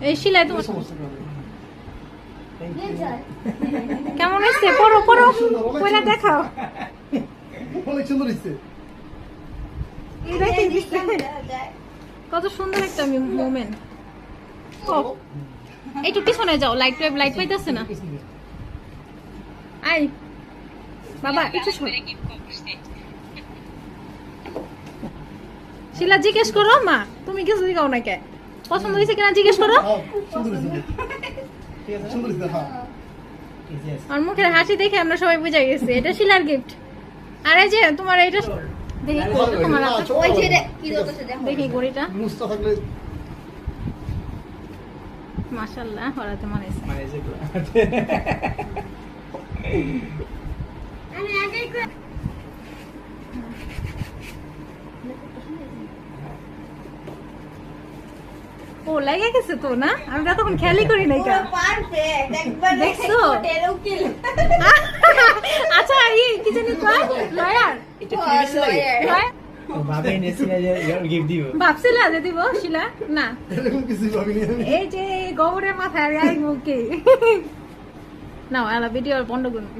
এই শিলাই তোমার কেমন হয়েছে? পড়ো পড়ো, পড়ে দেখাও। অনেক সুন্দর হয়েছে। কত সুন্দর একটা মোমেন্ট। একটু পিছনে যাও, লাইট পাইতেছে না। আই বাবা একটু শিলা জিজ্ঞেস করো মা, তুমি কিছু জিগাও না কে? পছন্দ হয়েছে কিনা জিজ্ঞেস করো। আর মুখের হাসি দেখে আমরা সবাই বুঝে গেছি এটা শিলার গিফট। আর এই যে তোমার এটা দেখি তোমার দেখি ঘড়িটা মাশাআল্লাহ হরাতে মনে আছে। ও লাগে গেছে তো না, আমি তো তখন খেয়ালই করি নাই। দেখছো? আচ্ছা এই কি জানি কয় লয়ার ভাবছিলা যে দিব শিলা না, এই যে গোবরের মাথায় আর মুখে নাও ভিডিও বন্ধ করুন।